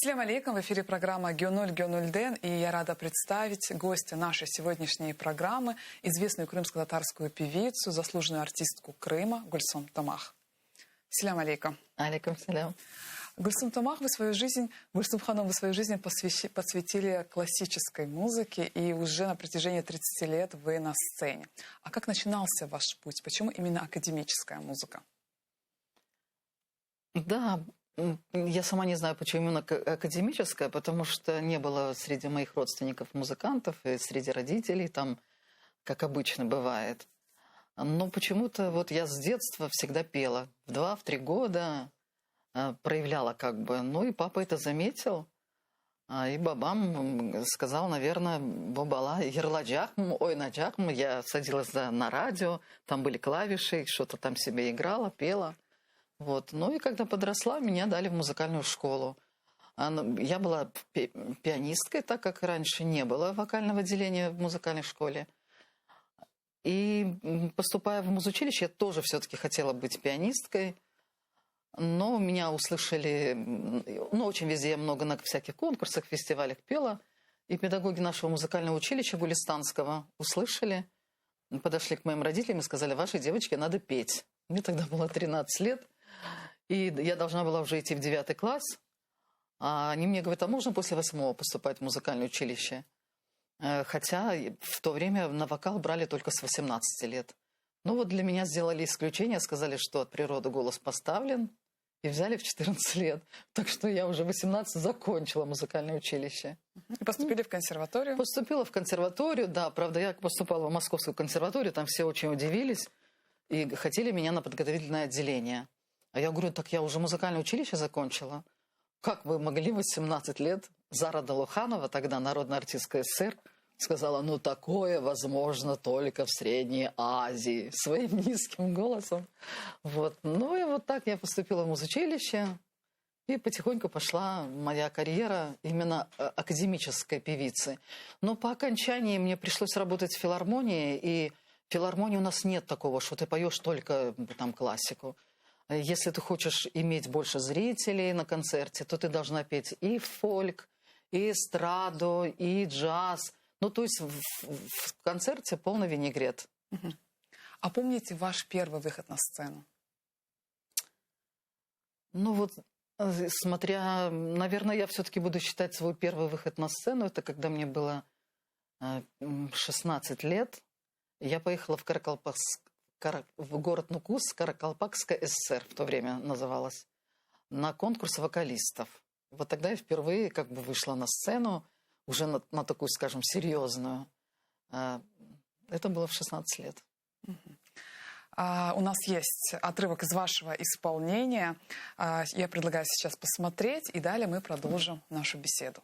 Ассаляму алейкум, в эфире программа Гюнуль Ден, и я рада представить гостя нашей сегодняшней программы, известную крымско-татарскую певицу, заслуженную артистку Крыма Гульсум Томах. Ассаляму алейкум. Алейкум салям. Гульсум Томах, Гульсум Ханом, вы свою жизнь посвятили классической музыке, и уже на протяжении 30 лет вы на сцене. А как начинался ваш путь? Почему именно академическая музыка? Да, я сама не знаю, почему именно академическая, потому что не было среди моих родственников музыкантов и среди родителей, там, как обычно бывает. Но почему-то вот я с детства всегда пела. В 2-3 года проявляла как бы. Ну и папа это заметил. И бабам сказал, наверное, бабала ерладжахм, ой наджахм. Я садилась на радио, там были клавиши, что-то там себе играла, пела. Вот. Ну и когда подросла, меня дали в музыкальную школу. Я была пианисткой, так как раньше не было вокального отделения в музыкальной школе. И поступая в музучилище, я тоже все-таки хотела быть пианисткой. Но меня услышали, ну, очень везде, я много на всяких конкурсах, фестивалях пела. И педагоги нашего музыкального училища Гулистанского услышали, подошли к моим родителям и сказали: вашей девочке надо петь. Мне тогда было 13 лет. И я должна была уже идти в 9 класс. А они мне говорят: а можно после 8-го поступать в музыкальное училище? Хотя в то время на вокал брали только с 18 лет. Ну вот для меня сделали исключение, сказали, что от природы голос поставлен, и взяли в 14 лет. Так что я уже в 18 закончила музыкальное училище. И поступили в консерваторию? Поступила в консерваторию, да. Правда, я поступала в Московскую консерваторию, там все очень удивились и хотели меня на подготовительное отделение. А я говорю: так я уже музыкальное училище закончила. Как вы могли в 18 лет? Зара Далуханова, тогда народная артистка СССР, сказала: ну такое возможно только в Средней Азии, своим низким голосом. Вот. Ну и вот так я поступила в музучилище, и потихоньку пошла моя карьера именно академической певицы. Но по окончании мне пришлось работать в филармонии, и в филармонии у нас нет такого, что ты поешь только там классику. Если ты хочешь иметь больше зрителей на концерте, то ты должна петь и фольк, и эстраду, и джаз. Ну, то есть в концерте полный винегрет. А помните ваш первый выход на сцену? Ну вот, смотря... Наверное, я все-таки буду считать свой первый выход на сцену. Это когда мне было 16 лет. Я поехала в город Нукус, Каракалпакская ССР в то время называлась, на конкурс вокалистов. Вот тогда я впервые как бы вышла на сцену, уже на такую, скажем, серьезную. Это было в 16 лет. У нас есть отрывок из вашего исполнения. Я предлагаю сейчас посмотреть, и далее мы продолжим нашу беседу.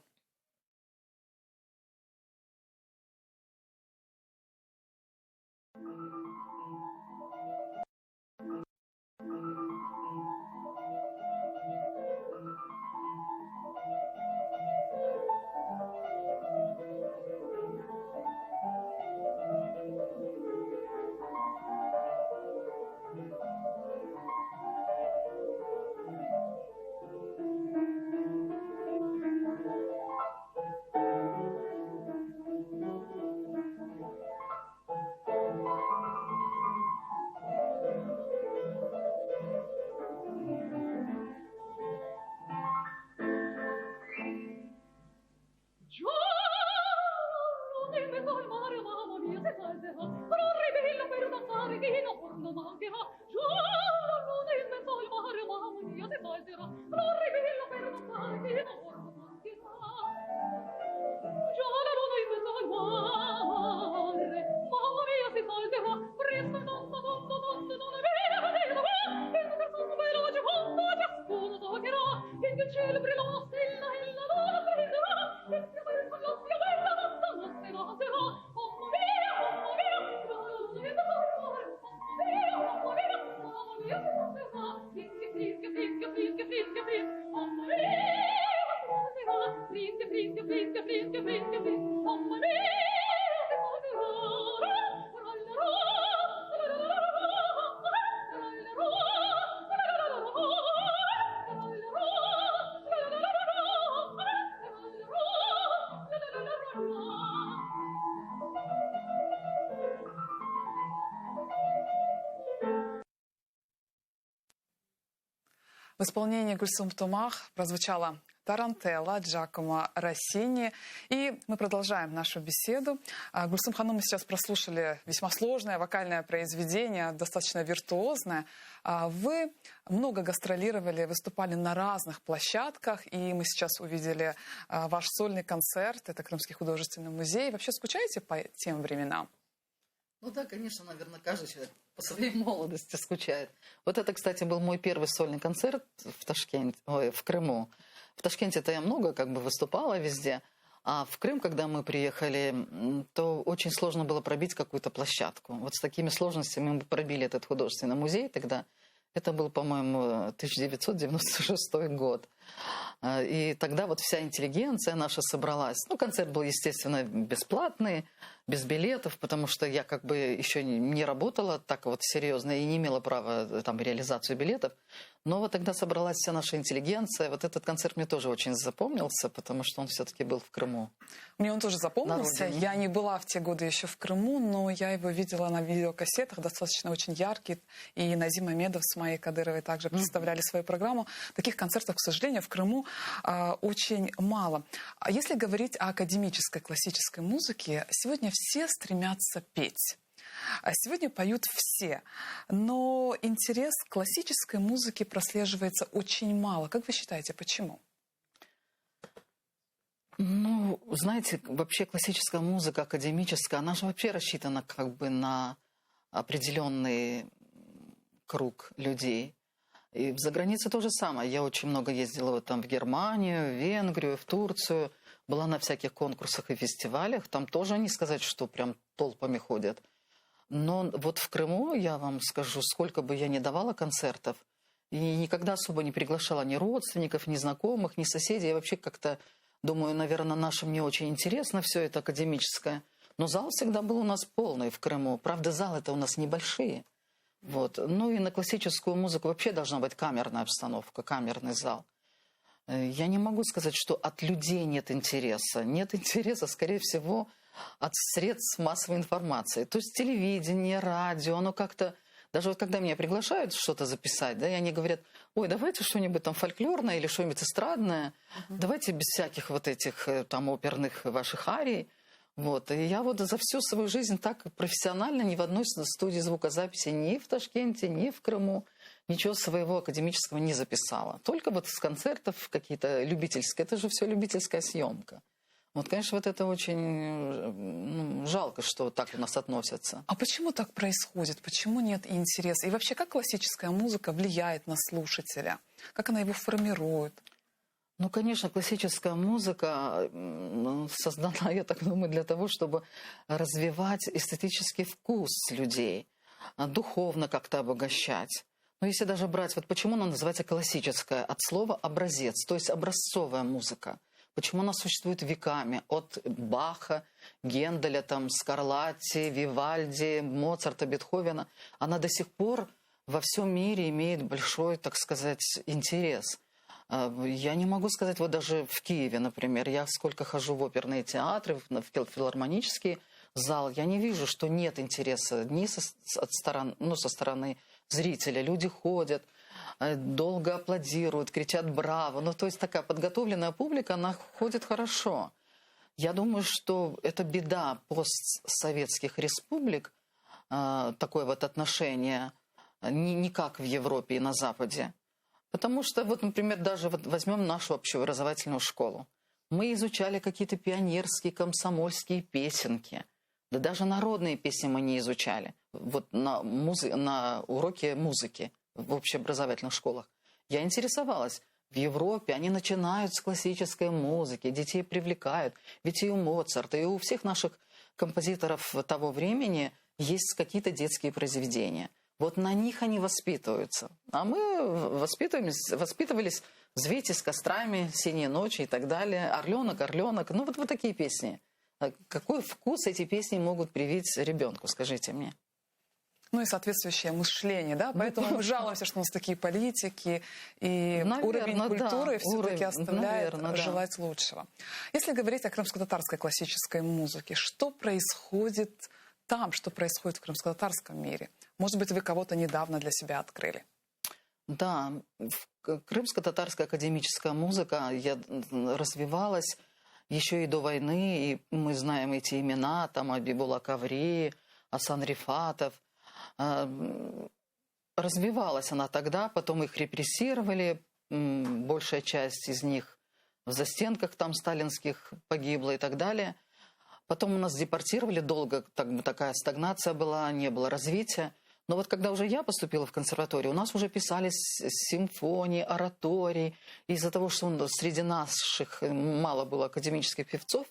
В исполнении Гульсум Томах прозвучала «Тарантелла» Джакомо Россини. И мы продолжаем нашу беседу. Гульсум Ханум, мы сейчас прослушали весьма сложное вокальное произведение, достаточно виртуозное. Вы много гастролировали, выступали на разных площадках, и мы сейчас увидели ваш сольный концерт. Это Крымский художественный музей. Вообще скучаете по тем временам? Ну да, конечно, наверное, каждый человек по своей молодости скучает. Вот это, кстати, был мой первый сольный концерт в Ташкенте, в Крыму. В Ташкенте-то я много выступала везде, а в Крым, когда мы приехали, то очень сложно было пробить какую-то площадку. Вот с такими сложностями мы пробили этот художественный музей тогда. Это был, по-моему, 1996 год. И тогда вот вся интеллигенция наша собралась. Ну, концерт был, естественно, бесплатный, без билетов, потому что я еще не работала так вот серьезно и не имела права там реализацию билетов. Но вот тогда собралась вся наша интеллигенция. Вот этот концерт мне тоже очень запомнился, потому что он все-таки был в Крыму. Мне он тоже запомнился. Я не была в те годы еще в Крыму, но я его видела на видеокассетах, достаточно очень яркий. И Назим Мамедов с Майей Кадыровой также представляли свою программу. Таких концертов, к сожалению, в Крыму очень мало. А если говорить о академической классической музыке, сегодня все стремятся петь. Сегодня поют все, но интерес к классической музыке прослеживается очень мало. Как вы считаете, почему? Ну, знаете, вообще классическая музыка, академическая, она же вообще рассчитана на определенный круг людей. И за границей то же самое. Я очень много ездила в Германию, в Венгрию, в Турцию. Была на всяких конкурсах и фестивалях. Там тоже не сказать, что прям толпами ходят. Но вот в Крыму, я вам скажу, сколько бы я ни давала концертов, и никогда особо не приглашала ни родственников, ни знакомых, ни соседей. Я вообще думаю, наверное, нашим не очень интересно все это академическое. Но зал всегда был у нас полный в Крыму. Правда, залы-то у нас небольшие. Вот. Ну и на классическую музыку вообще должна быть камерная обстановка, камерный зал. Я не могу сказать, что от людей нет интереса. Нет интереса, скорее всего, от средств массовой информации. То есть телевидение, радио, оно как-то... Даже вот когда меня приглашают что-то записать, да, и они говорят, ой, давайте что-нибудь там фольклорное или что-нибудь эстрадное, давайте без всяких вот этих там оперных ваших арий. Вот. И я вот за всю свою жизнь так профессионально ни в одной студии звукозаписи ни в Ташкенте, ни в Крыму ничего своего академического не записала. Только вот с концертов какие-то любительские. Это же все любительская съемка. Вот, конечно, вот это очень жалко, что так у нас относятся. А почему так происходит? Почему нет интереса? И вообще, как классическая музыка влияет на слушателя? Как она его формирует? Ну, конечно, классическая музыка создана, я так думаю, для того, чтобы развивать эстетический вкус людей, духовно как-то обогащать. Но если даже брать, вот почему она называется классическая? От слова «образец», то есть образцовая музыка. Почему она существует веками? От Баха, Генделя, Скарлатти, Вивальди, Моцарта, Бетховена. Она до сих пор во всем мире имеет большой, так сказать, интерес. Я не могу сказать, вот даже в Киеве, например, я сколько хожу в оперные театры, в филармонический зал, я не вижу, что нет интереса ни со стороны зрителя. Люди ходят, долго аплодируют, кричат «браво». Ну, то есть такая подготовленная публика, она ходит хорошо. Я думаю, что это беда постсоветских республик, такое вот отношение, не как в Европе и на Западе. Потому что, вот, например, даже вот возьмем нашу общеобразовательную школу. Мы изучали какие-то пионерские, комсомольские песенки. Да даже народные песни мы не изучали. Вот на уроке музыки в общеобразовательных школах. Я интересовалась. В Европе они начинают с классической музыки, детей привлекают. Ведь и у Моцарта, и у всех наших композиторов того времени есть какие-то детские произведения. Вот на них они воспитываются. А мы воспитывались «Взвейте с кострами», «Синие ночи» и так далее. «Орленок, орленок». Ну вот такие песни. Какой вкус эти песни могут привить ребенку, скажите мне? Ну и соответствующее мышление, да? Поэтому мы жалуемся, что у нас такие политики, и уровень культуры все-таки оставляет желать лучшего. Если говорить о крымско-татарской классической музыке, что происходит там, что происходит в крымско-татарском мире? Может быть, вы кого-то недавно для себя открыли? Да, крымско-татарская академическая музыка развивалась еще и до войны, и мы знаем эти имена, там Абибула Каври, Асан Рифатов. Развивалась она тогда, потом их репрессировали, большая часть из них в застенках там сталинских погибла и так далее. Потом у нас депортировали долго, такая стагнация была, не было развития. Но вот когда уже я поступила в консерваторию, у нас уже писались симфонии, оратории. Из-за того, что среди наших мало было академических певцов,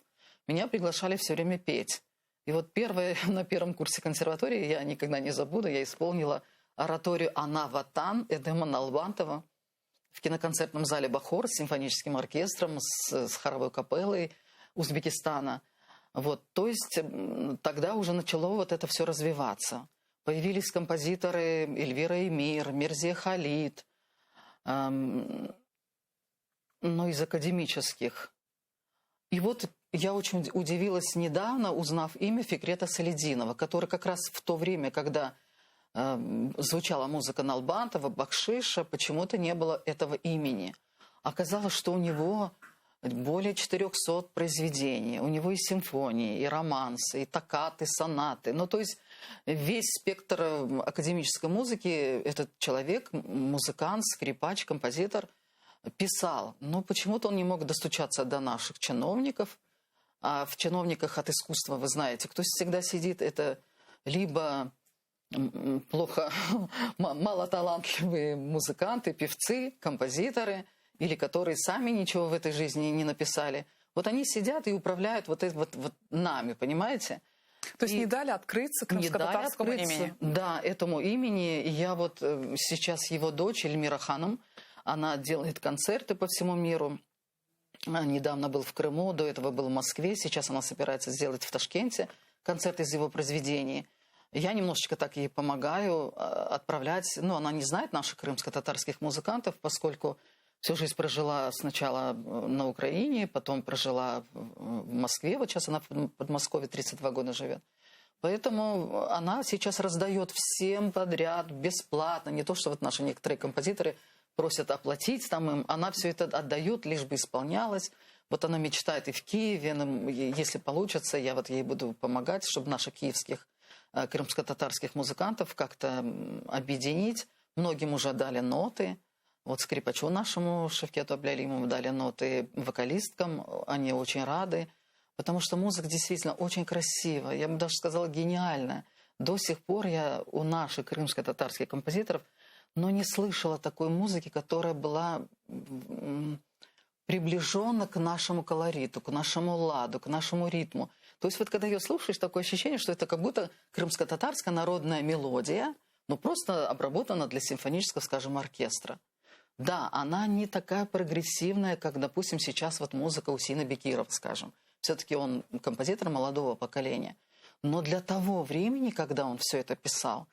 меня приглашали все время петь. И вот на первом курсе консерватории, я никогда не забуду, я исполнила ораторию «Ана Ватан» Эдема Налбантова в киноконцертном зале «Бахор» с симфоническим оркестром, с хоровой капеллой Узбекистана. Вот, то есть тогда уже начало вот это все развиваться. Появились композиторы Эльвира Эмир, Мирзия Халид, ну, из академических. И вот я очень удивилась недавно, узнав имя Фикрета Салидинова, который как раз в то время, когда звучала музыка Налбантова, Бакшиша, почему-то не было этого имени. Оказалось, что у него более 400 произведений. У него и симфонии, и романсы, и токкаты, сонаты. Ну, то есть весь спектр академической музыки этот человек, музыкант, скрипач, композитор, писал. Но почему-то он не мог достучаться до наших чиновников. А в чиновниках от искусства, вы знаете, кто всегда сидит, это либо плохо, малоталантливые музыканты, певцы, композиторы, или которые сами ничего в этой жизни не написали. Вот они сидят и управляют вот нами, понимаете? То есть не дали открыться крымско-татарскому имени? Да, этому имени. Я вот сейчас его дочь Эльмира Ханом, она делает концерты по всему миру. Недавно был в Крыму, до этого был в Москве. Сейчас она собирается сделать в Ташкенте концерт из его произведений. Я немножечко так ей помогаю отправлять. Ну, она не знает наших крымско-татарских музыкантов, поскольку всю жизнь прожила сначала на Украине, потом прожила в Москве. Вот сейчас она в Подмосковье 32 года живет. Поэтому она сейчас раздает всем подряд, бесплатно. Не то, что вот наши некоторые композиторы просят оплатить там им. Она все это отдает, лишь бы исполнялось. Вот она мечтает и в Киеве. Если получится, я вот ей буду помогать, чтобы наших киевских крымско-татарских музыкантов как-то объединить. Многим уже дали ноты. Вот скрипачу нашему Шевкету Аблялимову дали ноты, вокалисткам. Они очень рады. Потому что музыка действительно очень красивая. Я бы даже сказала, гениальная. До сих пор я у наших крымско-татарских композиторов не слышала такой музыки, которая была приближена к нашему колориту, к нашему ладу, к нашему ритму. То есть вот когда ее слушаешь, такое ощущение, что это как будто крымско-татарская народная мелодия, но просто обработана для симфонического, скажем, оркестра. Да, она не такая прогрессивная, как, допустим, сейчас вот музыка Усейна Бекирова, скажем. Все-таки он композитор молодого поколения. Но для того времени, когда он все это писал,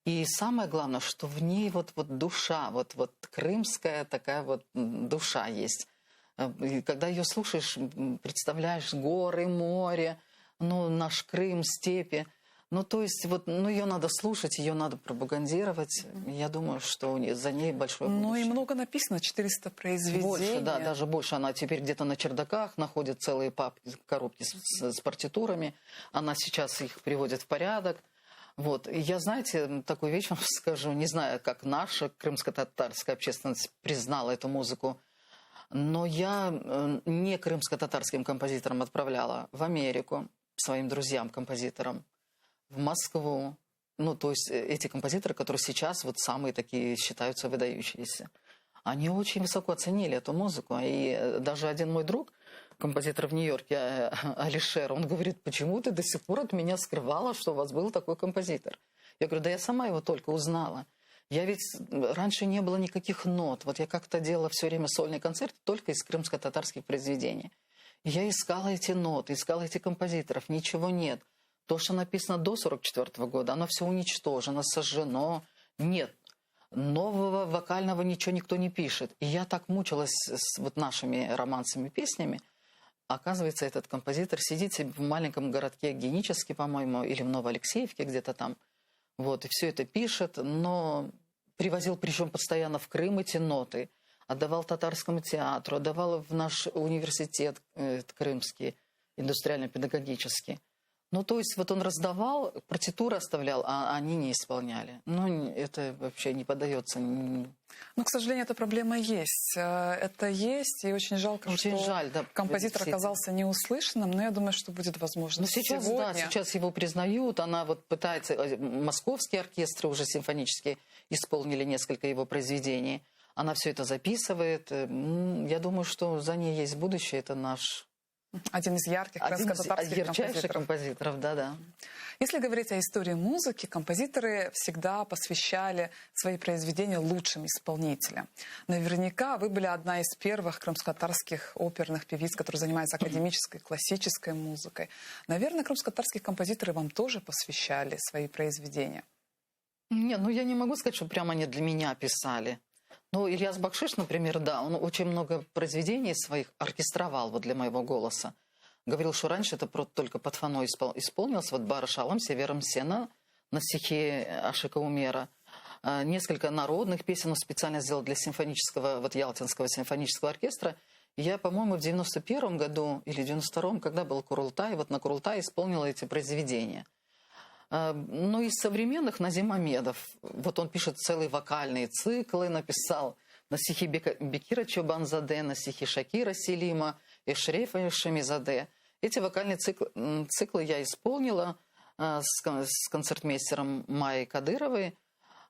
и самое главное, что в ней вот душа, вот крымская такая вот душа есть. И когда ее слушаешь, представляешь горы, море, наш Крым, степи. То есть ее надо слушать, ее надо пропагандировать. Я думаю, что за ней большое будущее. И много написано, 400 произведений. Больше, да, даже больше. Она теперь где-то на чердаках находит целые папки, коробки с партитурами. Она сейчас их приводит в порядок. Вот. И я, знаете, такую вещь вам скажу, не знаю, как наша крымско-татарская общественность признала эту музыку, но я не крымско-татарским композиторам отправляла в Америку, своим друзьям-композиторам, в Москву. То есть эти композиторы, которые сейчас вот самые такие считаются выдающиеся, они очень высоко оценили эту музыку. И даже один мой друг, композитор в Нью-Йорке, Алишер, он говорит, почему ты до сих пор от меня скрывала, что у вас был такой композитор? Я говорю, да я сама его только узнала. Я ведь раньше не было никаких нот. Вот я как-то делала все время сольный концерт только из крымско-татарских произведений. И я искала эти ноты, искала этих композиторов, ничего нет. То, что написано до 1944 года, оно все уничтожено, сожжено. Нет. Нового вокального ничего никто не пишет. И я так мучилась с вот нашими романсами, песнями. Оказывается, этот композитор сидит себе в маленьком городке Генически, по-моему, или в Новоалексеевке где-то там. Вот, и все это пишет, но привозил, причем постоянно в Крым эти ноты, отдавал татарскому театру, отдавал в наш университет крымский, индустриально-педагогический. Ну, то есть вот он раздавал, партитуры оставлял, а они не исполняли. Ну, это вообще не поддается. Но, к сожалению, эта проблема есть. Это есть, и очень жалко, очень что жаль, да, композитор оказался неуслышанным, но я думаю, что будет возможно. Ну, сейчас, сегодня. да, сейчас его признают, она вот пытается, московские оркестры уже симфонические исполнили несколько его произведений, она все это записывает. Я думаю, что за ней есть будущее, это наш... Один из ярких крымско-татарских ярчайших композиторов, да. Если говорить о истории музыки, композиторы всегда посвящали свои произведения лучшим исполнителям. Наверняка вы были одна из первых крымско-татарских оперных певиц, которые занимаются академической, классической музыкой. Наверное, крымско-татарские композиторы вам тоже посвящали свои произведения. Нет, ну я не могу сказать, что прямо они для меня писали. Ну, Ильяс Бакшиш, например, да, он очень много произведений своих оркестровал вот для моего голоса. Говорил, что раньше это только под фано исполнилось, вот «Барыш Алам», «Севером сена» на стихи Ашика Умера. Несколько народных песен он специально сделал для симфонического, вот Ялтинского симфонического оркестра. Я, по-моему, в 91-м году или 92-м, когда был Курултай, вот на Курултае исполнила эти произведения. Ну, из современных Назим Мамедов. Вот он пишет целые вокальные циклы, написал на стихи Бекира Чобанзаде, на стихи Шакира Селима, Эшрефа Шамизаде. Эти вокальные циклы я исполнила с концертмейстером Майей Кадыровой.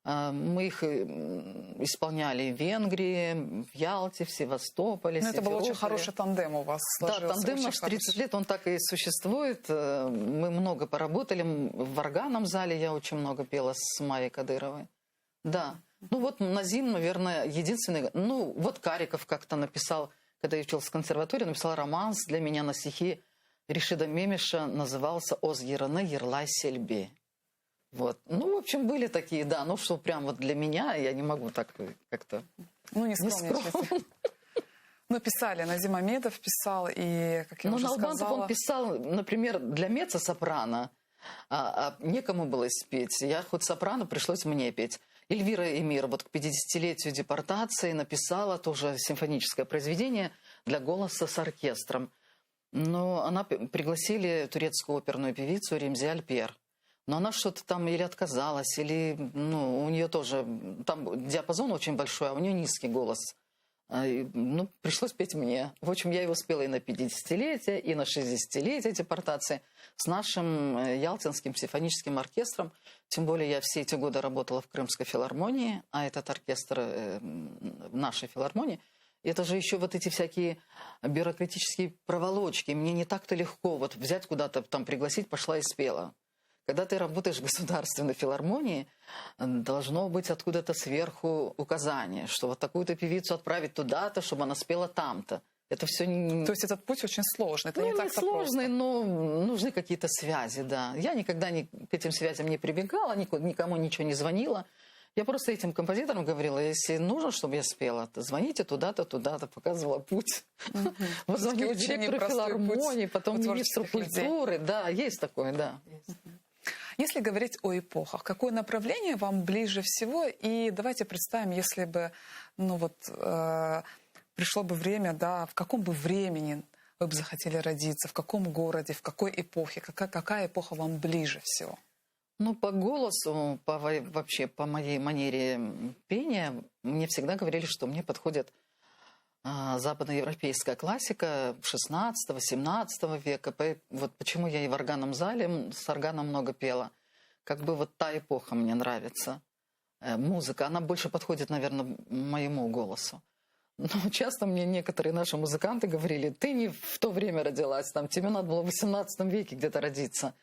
Мы их исполняли в Венгрии, в Ялте, в Севастополе, это был очень хороший тандем у вас. Да, тандем наш 30 лет, он так и существует. Мы много поработали. В органном зале я очень много пела с Майей Кадыровой. Да. Ну вот Назим, наверное, единственный... Ну вот Кариков как-то написал, когда я училась в консерватории, написал романс для меня на стихи Решида Мемеша, назывался «Оз Ераны Ерлай Сельбе». Вот. Ну, в общем, были такие, да. Ну, что прям вот для меня, я не могу так как-то... Ну, не скромничать. Ну, писали, Назим Мамедов писал, и, как я уже сказала... Налбантов он писал, например, для меццо-сопрано, а некому было спеть. Я хоть сопрано, пришлось мне петь. Эльвира Эмир вот к 50-летию депортации написала тоже симфоническое произведение для голоса с оркестром. Но она пригласили турецкую оперную певицу Ремзи Альпер. Но она что-то там или отказалась, или ну, у нее тоже... Там диапазон очень большой, а у нее низкий голос. Ну, пришлось петь мне. В общем, я его спела и на 50-летие, и на 60-летие депортации с нашим Ялтинским симфоническим оркестром. Тем более я все эти годы работала в Крымской филармонии, а этот оркестр в нашей филармонии. Это же еще вот эти всякие бюрократические проволочки. Мне не так-то легко вот взять куда-то, там пригласить, пошла и спела. Когда ты работаешь в государственной филармонии, должно быть откуда-то сверху указание, что вот такую-то певицу отправить туда-то, чтобы она спела там-то. Это все не... То есть этот путь очень сложный, это не так-то сложный, но нужны какие-то связи, да. Я никогда к этим связям не прибегала, никому ничего не звонила. Я просто этим композиторам говорила, если нужно, чтобы я спела, то звоните туда-то, туда-то, показывала путь. Позвонила директору филармонии, потом министру культуры. Да, есть такое, да. Если говорить о эпохах, какое направление вам ближе всего? И давайте представим, если бы пришло бы время, да, в каком бы времени вы бы захотели родиться, в каком городе, в какой эпохе, какая эпоха вам ближе всего? Ну, по голосу, вообще по моей манере пения, мне всегда говорили, что мне подходит западноевропейская классика XVI-XVII века. Вот почему я и в органном зале с органом много пела. Как бы вот та эпоха мне нравится. Музыка, она больше подходит, наверное, моему голосу. Но часто мне некоторые наши музыканты говорили, ты не в то время родилась, там, тебе надо было в XVIII веке где-то родиться.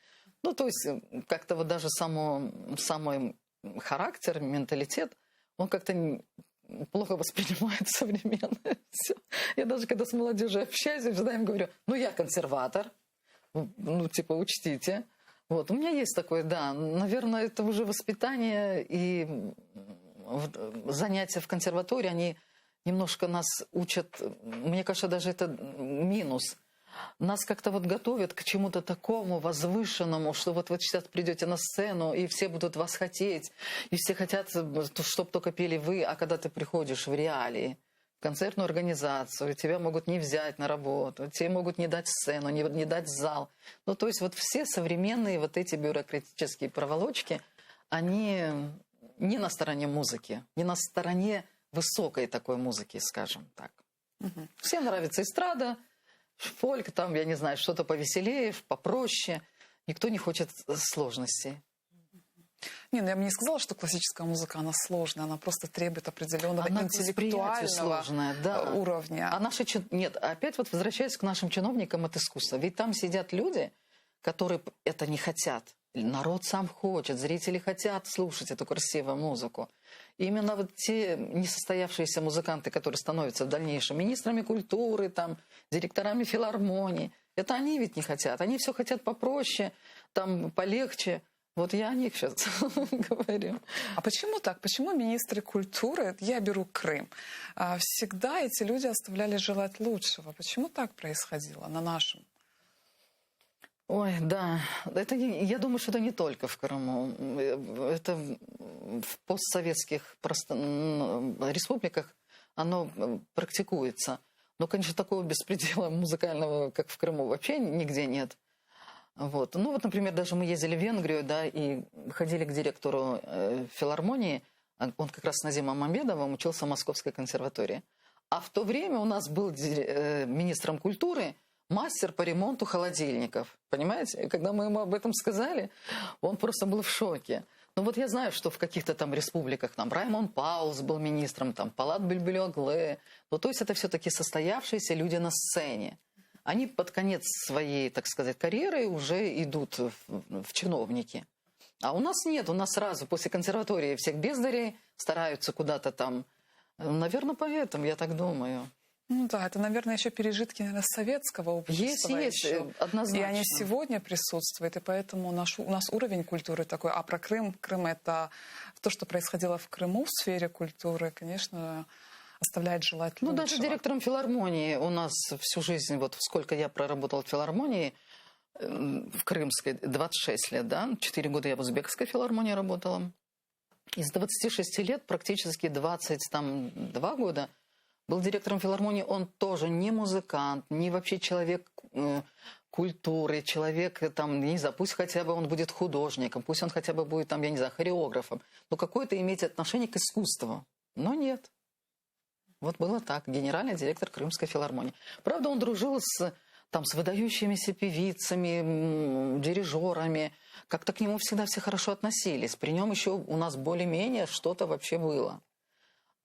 Ну, то есть как-то вот даже самый характер, менталитет, он как-то плохо воспринимает современное все. Я даже когда с молодежью общаюсь, я всегда им говорю, ну, я консерватор, ну, типа, учтите. Вот, у меня есть такое, да, наверное, это уже воспитание и занятия в консерватории, они немножко нас учат, мне кажется, даже это минус. нас как-то вот готовят к чему-то такому возвышенному, что вот вы сейчас придете на сцену, и все будут вас хотеть, и все хотят, чтобы только пели вы, а когда ты приходишь в реалии, в концертную организацию, тебя могут не взять на работу, тебе могут не дать сцену, не дать зал. Ну, то есть вот все современные вот эти бюрократические проволочки, они не на стороне музыки, не на стороне высокой такой музыки, скажем так. Всем нравится эстрада, фольк, там, я не знаю, что-то повеселее, попроще. Никто не хочет сложностей. Не, ну я бы не сказала, что классическая музыка, она сложная, она просто требует определенного Она интеллектуального сложная, да. уровня. А наши Нет, опять вот возвращаясь к нашим чиновникам от искусства. Ведь там сидят люди, которые это не хотят. Народ сам хочет, зрители хотят слушать эту красивую музыку. И именно вот те несостоявшиеся музыканты, которые становятся в дальнейшем министрами культуры, там, директорами филармонии, это они ведь не хотят. Они все хотят попроще, там, полегче. Вот я о них сейчас говорю. А почему так? Почему министры культуры, я беру Крым, всегда эти люди оставляли желать лучшего? Почему так происходило на нашем? Ой, да. Я думаю, что это не только в Крыму. Это в постсоветских республиках оно практикуется. Но, конечно, такого беспредела музыкального, как в Крыму, вообще нигде нет. Вот. Ну вот, например, даже мы ездили в Венгрию, да, и ходили к директору филармонии. Он как раз с Назимом Мамедовым учился в Московской консерватории. А в то время у нас был министром культуры мастер по ремонту холодильников. Понимаете? И когда мы ему об этом сказали, он просто был в шоке. Ну вот я знаю, что в каких-то там республиках, там Раймон Паулс был министром, там Палат Бельбюль-Огле. Ну то есть это все-таки состоявшиеся люди на сцене. Они под конец своей, так сказать, карьеры уже идут в чиновники. А у нас нет, у нас сразу после консерватории всех бездарей стараются куда-то там. Наверное, поэтому, я так думаю. Ну да, это, наверное, еще пережитки, наверное, советского общества. Есть, еще. однозначно. И они сегодня присутствуют, и поэтому у нас уровень культуры такой. А про Крым, это то, что происходило в Крыму в сфере культуры, конечно, оставляет желать лучшего. Ну, даже директором филармонии у нас всю жизнь, вот сколько я проработала в филармонии, в Крымской, 26 лет, да, 4 года я в Узбекской филармонии работала. Из 26 лет практически 22 года был директором филармонии. Он тоже не музыкант, не вообще человек культуры, человек, там, не знаю, пусть хотя бы он будет художником, пусть он хотя бы будет, там, я не знаю, хореографом, но какое-то иметь отношение к искусству. Но нет. Вот было так, генеральный директор Крымской филармонии. Правда, он дружил с выдающимися певицами, дирижерами. Как-то к нему всегда все хорошо относились. При нем еще у нас более-менее что-то вообще было.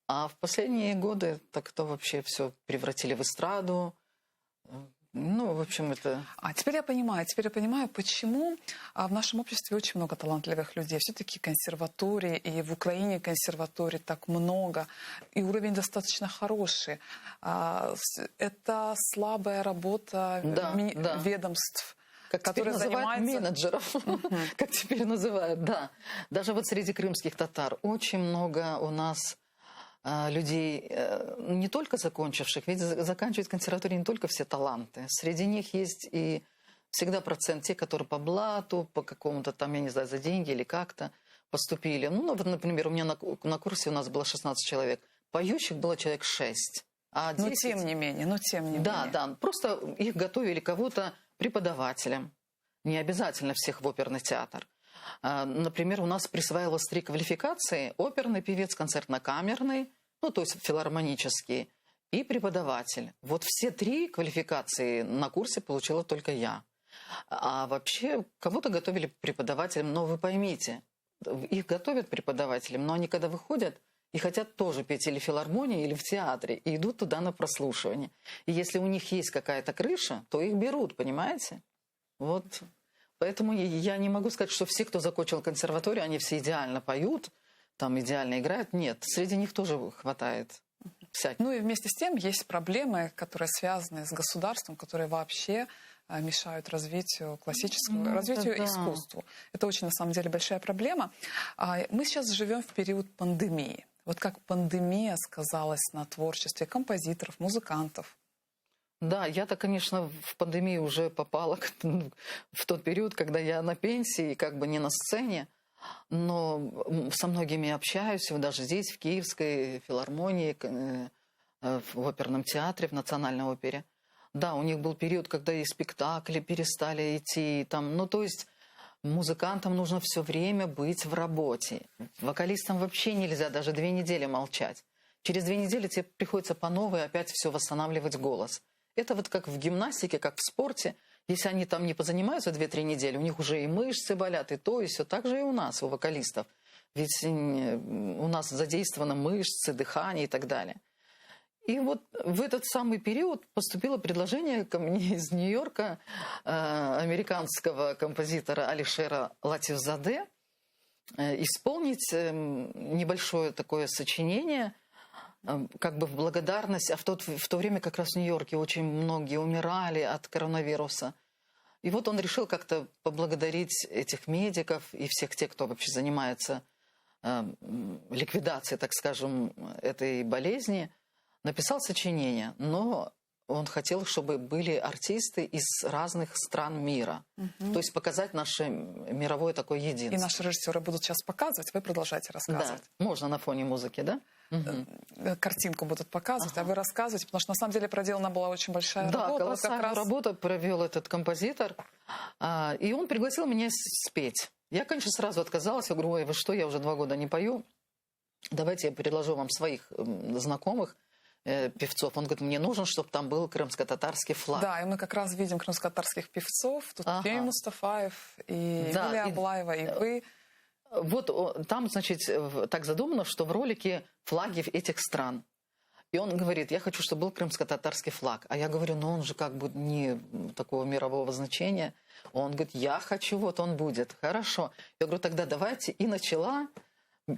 А в последние годы так-то вообще все превратили в эстраду. Ну, в общем, это... Теперь я понимаю, почему в нашем обществе очень много талантливых людей. Все-таки консерватории, и в Украине консерваторий так много, и уровень достаточно хороший. Это слабая работа ведомств, которые занимаются менеджеров, как теперь называют, да. Даже вот среди крымских татар очень много у нас людей, не только закончивших, ведь заканчивают консерватории не только все таланты. Среди них есть и всегда процент тех, которые по блату, по какому-то там, я не знаю, за деньги или как-то поступили. Ну, вот, например, у меня на курсе у нас было 16 человек. Поющих было человек 6. А 10... Но тем не менее. Да, просто их готовили кого-то преподавателем. Не обязательно всех в оперный театр. Например, у нас присваивалось 3 квалификации: оперный певец, концертно-камерный, ну, то есть филармонический, и преподаватель. Вот все 3 квалификации на курсе получила только я. А вообще кого-то готовили преподавателем, но вы поймите, их готовят преподавателем, но они когда выходят и хотят тоже петь или в филармонии, или в театре, и идут туда на прослушивание. И если у них есть какая-то крыша, то их берут, понимаете? Вот... Поэтому я не могу сказать, что все, кто закончил консерваторию, они все идеально поют, там идеально играют. Нет, среди них тоже хватает всяких. Ну и вместе с тем есть проблемы, которые связаны с государством, которые вообще мешают развитию классического, развитию искусству. Это очень, на самом деле, большая проблема. Мы сейчас живем в период пандемии. Вот как пандемия сказалась на творчестве композиторов, музыкантов? Да, я-то, конечно, в пандемию уже попала в тот период, когда я на пенсии, и как бы не на сцене, но со многими общаюсь, вот даже здесь, в Киевской филармонии, в оперном театре, в Национальной опере. Да, у них был период, когда и спектакли перестали идти, там, ну, то есть музыкантам нужно все время быть в работе. Вокалистам вообще нельзя даже 2 недели молчать. Через 2 недели тебе приходится по новой опять все восстанавливать голос. Это вот как в гимнастике, как в спорте. Если они там не позанимаются 2-3 недели, у них уже и мышцы болят, и то, и все. Так же и у нас, у вокалистов. Ведь у нас задействованы мышцы, дыхание и так далее. И вот в этот самый период поступило предложение ко мне из Нью-Йорка американского композитора Алишера Латифзаде исполнить небольшое такое сочинение, как бы в благодарность. А в то время как раз в Нью-Йорке очень многие умирали от коронавируса. И вот он решил как-то поблагодарить этих медиков и всех тех, кто вообще занимается ликвидацией, так скажем, этой болезни. Написал сочинение, но он хотел, чтобы были артисты из разных стран мира. То есть показать наше мировое такое единство. И наши режиссеры будут сейчас показывать, вы продолжаете рассказывать. Да, можно на фоне музыки, да? Картинку будут показывать, а вы рассказываете, потому что на самом деле проделана была очень большая работа. Да, колоссальную работу провел этот композитор, и он пригласил меня спеть. Я, конечно, сразу отказалась, я говорю, ой, вы что, я уже 2 года не пою, давайте я предложу вам своих знакомых певцов. Он говорит, мне нужен, чтобы там был крымско-татарский флаг. Да, и мы как раз видим крымско-татарских певцов. Тут Феми Мустафаев, и да, Эмилия Аблаева, и вы. Вот там, значит, так задумано, что в ролике флаги этих стран. И он говорит, я хочу, чтобы был крымско-татарский флаг. А я говорю, ну он же как бы не такого мирового значения. Он говорит, я хочу, вот он будет. Хорошо. Я говорю, тогда давайте. И начала.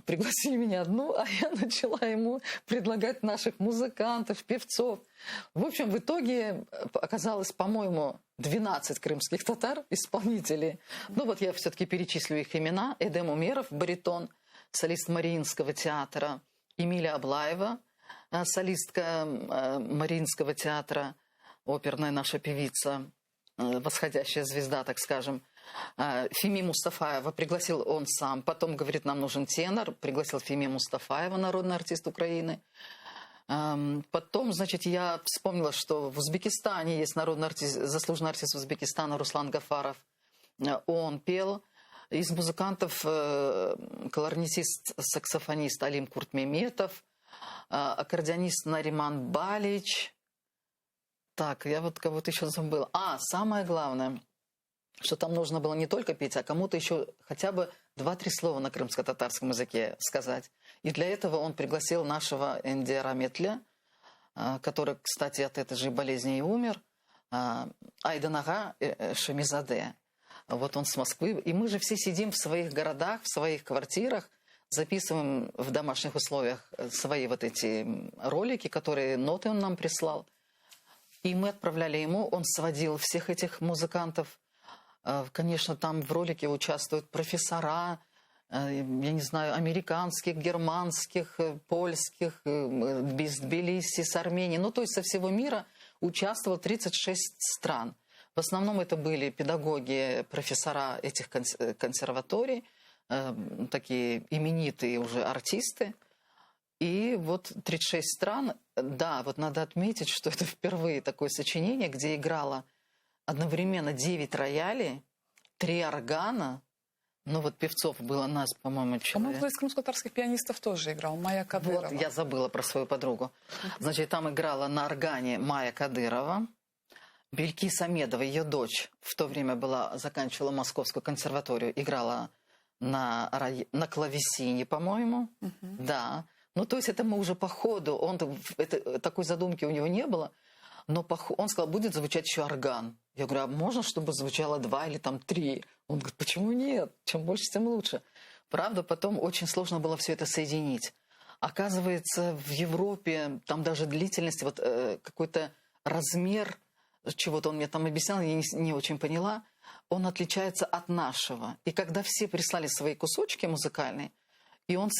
Пригласили меня одну, а я начала ему предлагать наших музыкантов, певцов. В общем, в итоге оказалось, по-моему, 12 крымских татар, исполнителей. Ну вот я все-таки перечислю их имена. Эдем Умеров, баритон, солист Мариинского театра. Эмилия Аблаева, солистка Мариинского театра, оперная наша певица, восходящая звезда, так скажем. Феми Мустафаева пригласил он сам. Потом, говорит, нам нужен тенор. Пригласил Феми Мустафаева, народный артист Украины. Потом, значит, я вспомнила, что в Узбекистане есть народный артист, заслуженный артист Узбекистана Руслан Гафаров. Он пел. Из музыкантов кларнетист, саксофонист Алим Куртмеметов, аккордеонист Нариман Балич. Так, я вот кого-то еще забыла. Самое главное, что там нужно было не только петь, а кому-то еще хотя бы 2-3 слова на крымско-татарском языке сказать. И для этого он пригласил нашего Эндиара Метля, который, кстати, от этой же болезни и умер, Айданага Шамизаде. Вот он с Москвы. И мы же все сидим в своих городах, в своих квартирах, записываем в домашних условиях свои вот эти ролики, которые ноты он нам прислал. И мы отправляли ему, он сводил всех этих музыкантов. Конечно, там в ролике участвуют профессора, я не знаю, американских, германских, польских, из Тбилиси, с Армении. Ну, то есть со всего мира участвовало 36 стран. В основном это были педагоги, профессора этих консерваторий, такие именитые уже артисты. И вот 36 стран, да, вот надо отметить, что это впервые такое сочинение, где играло одновременно 9 роялей, 3 органа. Ну вот певцов было нас, по-моему, человек. По-моему, кто из крымско-татарских пианистов тоже играл, Майя Кадырова. Вот, я забыла про свою подругу. Значит, там играла на органе Майя Кадырова, Белькис Амедова, ее дочь, в то время заканчивала Московскую консерваторию, играла на клавесине, по-моему. Да. Ну, то есть это мы уже по ходу, такой задумки у него не было. Но он сказал, будет звучать еще орган. Я говорю, а можно, чтобы звучало 2 или там 3? Он говорит, почему нет? Чем больше, тем лучше. Правда, потом очень сложно было все это соединить. Оказывается, в Европе там даже длительность, вот какой-то размер чего-то он мне там объяснял, я не очень поняла, он отличается от нашего. И когда все прислали свои кусочки музыкальные, и он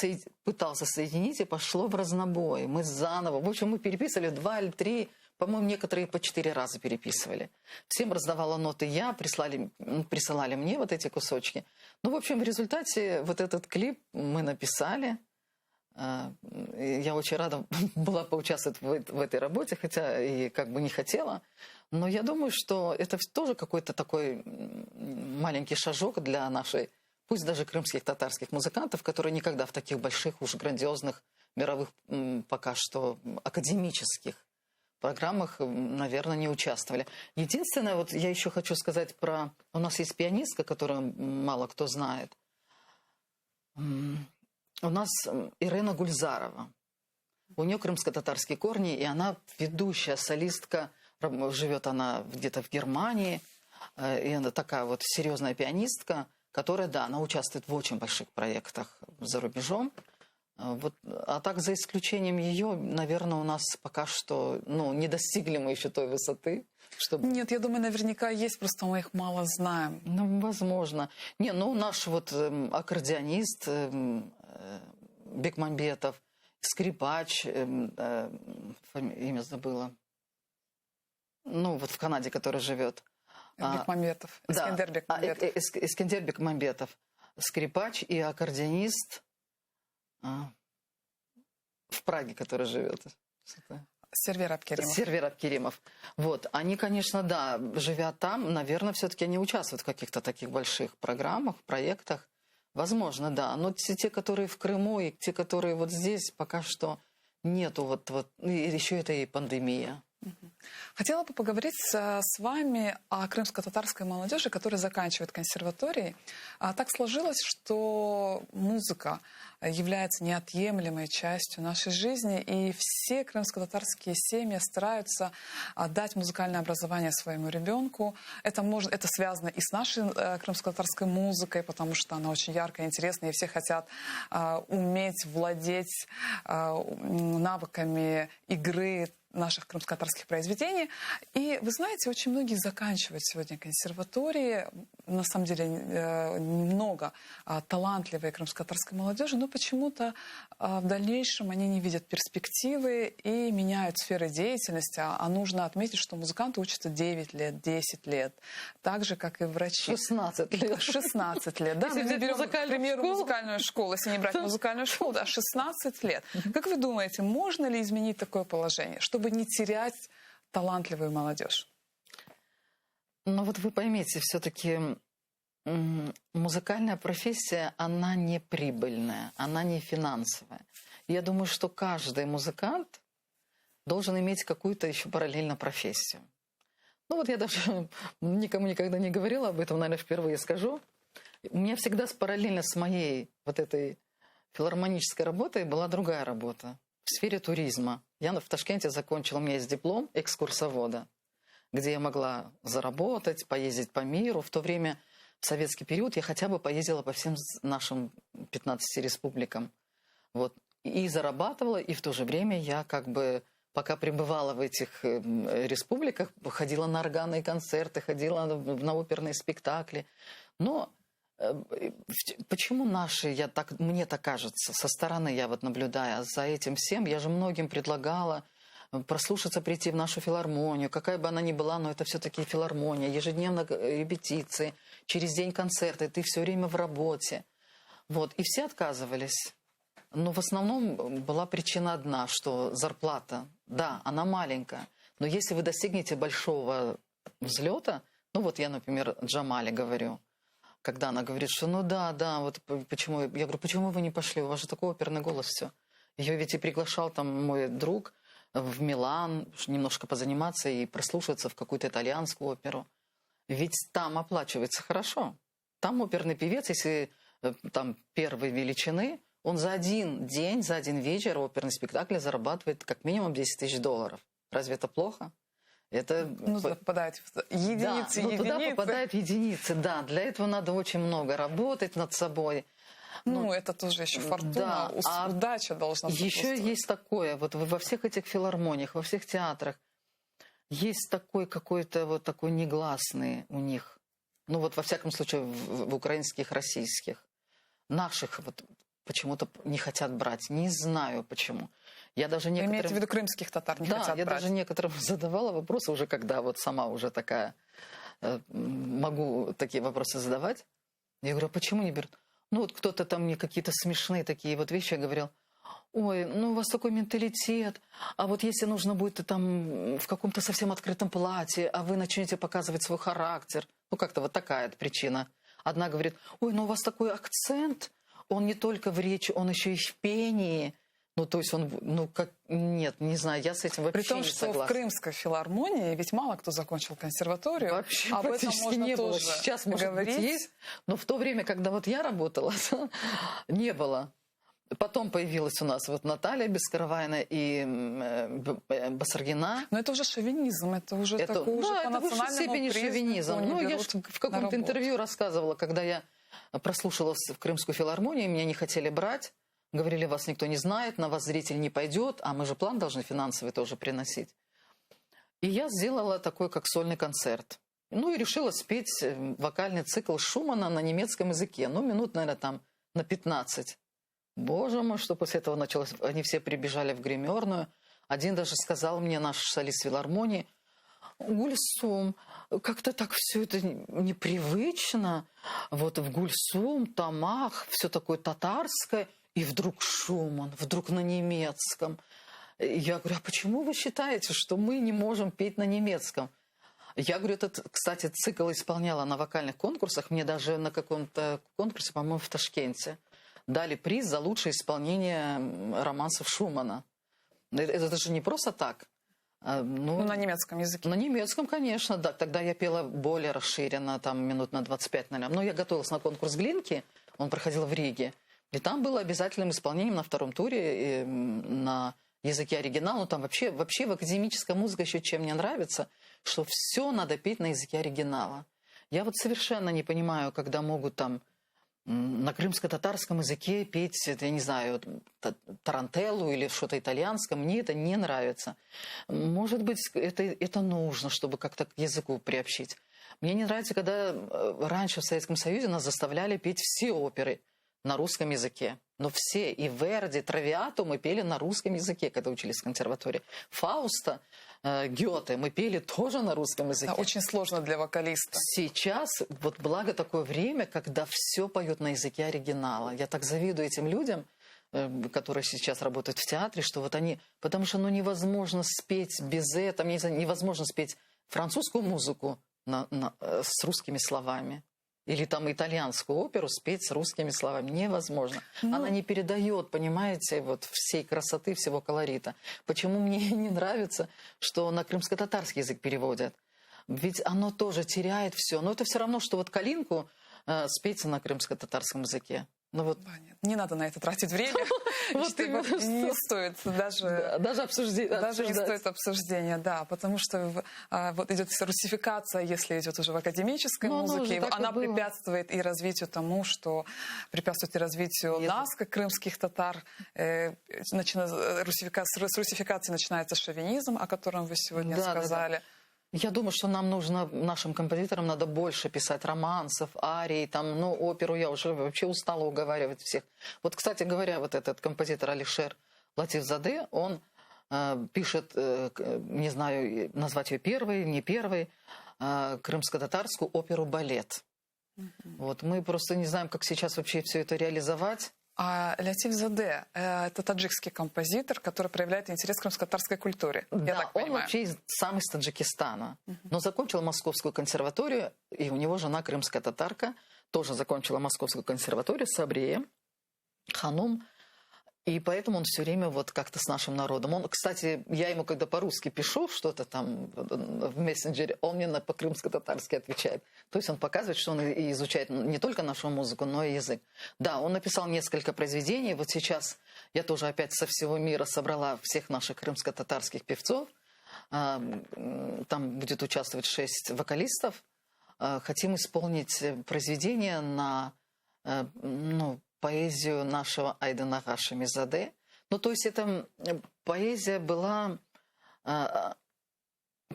пытался соединить, и пошло в разнобой. Мы заново. В общем, мы переписывали 2 или 3 По-моему, некоторые по 4 раза переписывали. Всем раздавала ноты я, присылали мне вот эти кусочки. Ну, в общем, в результате вот этот клип мы написали. Я очень рада была поучаствовать в этой работе, хотя и как бы не хотела. Но я думаю, что это тоже какой-то такой маленький шажок для нашей, пусть даже крымских татарских музыкантов, которые никогда в таких больших, уж грандиозных, мировых, пока что академических программах, наверное, не участвовали. Единственное, вот я еще хочу сказать про... У нас есть пианистка, которую мало кто знает. У нас Ирена Гульзарова. У нее крымско-татарские корни, и она ведущая солистка. Живет она где-то в Германии. И она такая вот серьезная пианистка, которая, да, она участвует в очень больших проектах за рубежом. Вот, а так, за исключением ее, наверное, у нас пока что, ну, не достигли мы еще той высоты, чтобы... Нет, я думаю, наверняка есть, просто мы их мало знаем. Ну, возможно. Не, ну, наш вот аккордеонист Бекмамбетов, скрипач, имя забыла, ну, вот в Канаде, который живет. Бекмамбетов, Искендер Бекмамбетов. Искендер Бекмамбетов, скрипач и аккордеонист в Праге, который живет. Сервер Абкеримов. Сервер Абкеримов. Вот. Они, конечно, да, живя там, наверное, все-таки они участвуют в каких-то таких больших программах, проектах. Возможно, да. Но те, которые в Крыму, и те, которые вот здесь, пока что нету. Вот, и еще это и пандемия. Хотела бы поговорить с вами о крымско-татарской молодежи, которая заканчивает консерватории. Так сложилось, что музыка является неотъемлемой частью нашей жизни, и все крымско-татарские семьи стараются дать музыкальное образование своему ребенку. Это связано и с нашей крымско-татарской музыкой, потому что она очень яркая, интересная, и все хотят уметь владеть навыками игры наших крымско-татарских произведений. И, вы знаете, очень многие заканчивают сегодня консерватории. На самом деле, немного талантливой крымско-татарской молодежи, но почему-то в дальнейшем они не видят перспективы и меняют сферы деятельности. А нужно отметить, что музыканты учатся 9 лет, 10 лет. Так же, как и врачи. 16 лет. 16 лет, да. Если Мы берем, к примеру, школу. музыкальную школу. Если не брать музыкальную школу, да, 16 лет. Как вы думаете, можно ли изменить такое положение, чтобы не терять талантливую молодежь? Ну вот вы поймите, все-таки музыкальная профессия, она не прибыльная, она не финансовая. Я думаю, что каждый музыкант должен иметь какую-то еще параллельно профессию. Ну вот я даже никому никогда не говорила об этом, наверное, впервые скажу. У меня всегда параллельно с моей вот этой филармонической работой была другая работа в сфере туризма. Я в Ташкенте закончила, у меня есть диплом экскурсовода, где я могла заработать, поездить по миру. В то время, в советский период, я хотя бы поездила по всем нашим 15 республикам. Вот. И зарабатывала, и в то же время я как бы, пока пребывала в этих республиках, ходила на органные концерты, ходила на оперные спектакли. Но почему наши, мне так кажется, со стороны я вот наблюдая за этим всем, я же многим предлагала прослушаться, прийти в нашу филармонию, какая бы она ни была, но это все-таки филармония, ежедневно репетиции, через день концерты, ты все время в работе. Вот. И все отказывались. Но в основном была причина одна, что зарплата, да, она маленькая, но если вы достигнете большого взлета, ну вот я, например, Джамале говорю, когда она говорит, что ну да, вот почему, я говорю, почему вы не пошли, у вас же такой оперный голос, все. Ее ведь и приглашал там мой друг в Милан немножко позаниматься и прослушаться в какую-то итальянскую оперу. Ведь там оплачивается хорошо. Там оперный певец, если там первой величины, он за один день, за один вечер оперный спектакль зарабатывает как минимум $10 000. Разве это плохо? Это... Ну, туда попадают единицы, да, туда попадают единицы, да. Для этого надо очень много работать над собой. Ну, это тоже еще фортуна, да, удача должна быть. Еще есть такое, вот во всех этих филармониях, во всех театрах, есть такой какой-то вот такой негласный у них, ну вот во всяком случае в украинских, российских, наших вот почему-то не хотят брать, не знаю почему. Я даже Вы имеете в некоторым... виду крымских татар не Да, хотят я брать? даже некоторым задавала вопросы уже, когда вот сама уже такая могу такие вопросы задавать. Я говорю, а почему не берут? Ну вот кто-то там мне какие-то смешные такие вот вещи говорил. Ой, ну у вас такой менталитет, а вот если нужно будет там в каком-то совсем открытом платье, а вы начнете показывать свой характер. Ну как-то вот такая причина. Одна говорит, ой, ну у вас такой акцент, он не только в речи, он еще и в пении. Ну, то есть он, ну, как, нет, не знаю, я с этим вообще При том, не что согласна. в Крымской филармонии ведь мало кто закончил консерваторию. Вообще об этом практически можно не было. тоже Сейчас, может говорить. быть, есть, но в то время, когда вот я работала, не было. Потом появилась у нас вот Наталья Бескаравайна и Басаргина. Но это уже шовинизм, это уже Это, такой уже да, по это в высшей национальному степени признаку шовинизм. не Ну, я берут ж в на каком-то работу. интервью рассказывала, когда я прослушалась в Крымскую филармонию, меня не хотели брать. Говорили, вас никто не знает, на вас зритель не пойдет, а мы же план должны финансовый тоже приносить. И я сделала такой, как сольный концерт. Ну и решила спеть вокальный цикл Шумана на немецком языке. Ну, минут, наверное, там на 15. Боже мой, что после этого началось. Они все прибежали в гримерную. Один даже сказал мне, наш солист филармонии, Гульсум, как-то так все это непривычно. Вот в Гульсум, Тамах, все такое татарское. И вдруг Шуман, вдруг на немецком. Я говорю, а почему вы считаете, что мы не можем петь на немецком? Я говорю, этот, кстати, цикл исполняла на вокальных конкурсах. Мне даже на каком-то конкурсе, по-моему, в Ташкенте, дали приз за лучшее исполнение романсов Шумана. Это же не просто так. Ну, на немецком языке. На немецком, конечно, да. Тогда я пела более расширенно, там минут на 25, наверное. Но я готовилась на конкурс Глинки, он проходил в Риге. И там было обязательным исполнением на втором туре на языке оригинала. Ну, там вообще в академической музыке еще чем мне нравится, что все надо петь на языке оригинала. Я вот совершенно не понимаю, когда могут там на крымско-татарском языке петь, я не знаю, тарантеллу или что-то итальянское. Мне это не нравится. Может быть, это нужно, чтобы как-то к языку приобщить. Мне не нравится, когда раньше в Советском Союзе нас заставляли петь все оперы на русском языке. Но все, и Верди, Травиату мы пели на русском языке, когда учились в консерватории. Фауста, Гёте мы пели тоже на русском языке. Да, очень сложно для вокалиста. Сейчас, вот благо такое время, когда все поют на языке оригинала. Я так завидую этим людям, которые сейчас работают в театре, что вот они... Потому что невозможно спеть без этого, невозможно спеть французскую музыку с русскими словами. Или там итальянскую оперу спеть с русскими словами. Невозможно. Она не передает, понимаете, вот всей красоты, всего колорита. Почему мне не нравится, что на крымско-татарский язык переводят? Ведь оно тоже теряет все. Но это все равно, что вот «Калинку» спеть на крымско-татарском языке. Ну вот... Нет, не надо на это тратить время. Вот Не стоит даже обсуждения. Даже не стоит обсуждения, да, потому что вот идет русификация, если идет уже в академической музыке, она препятствует и развитию тому, что препятствует и развитию нас, как крымских татар. С русификации начинается шовинизм, о котором вы сегодня сказали. Я думаю, что нам нужно, нашим композиторам надо больше писать романсов, арий, там, ну, оперу я уже вообще устала уговаривать всех. Вот, кстати говоря, вот этот композитор Алишер Латифзаде, он пишет, не знаю, назвать ее первой, не первой, крымско-татарскую оперу-балет. Вот, мы просто не знаем, как сейчас вообще все это реализовать. А Латифзаде – это таджикский композитор, который проявляет интерес к крымско-татарской культуре. Да, он вообще сам из Таджикистана, но закончил Московскую консерваторию, и у него жена крымская татарка, тоже закончила Московскую консерваторию, Сабрия Ханум, и поэтому он все время вот как-то с нашим народом. Он, кстати, я ему когда по-русски пишу что-то там в мессенджере, он мне по-крымско-татарски отвечает. То есть он показывает, что он и изучает не только нашу музыку, но и язык. Да, он написал несколько произведений. Вот сейчас я тоже опять со всего мира собрала всех наших крымско-татарских певцов. Там будет участвовать 6 вокалистов. Хотим исполнить произведение на... поэзию нашего Айдена Гашемизаде. Ну, то есть эта поэзия была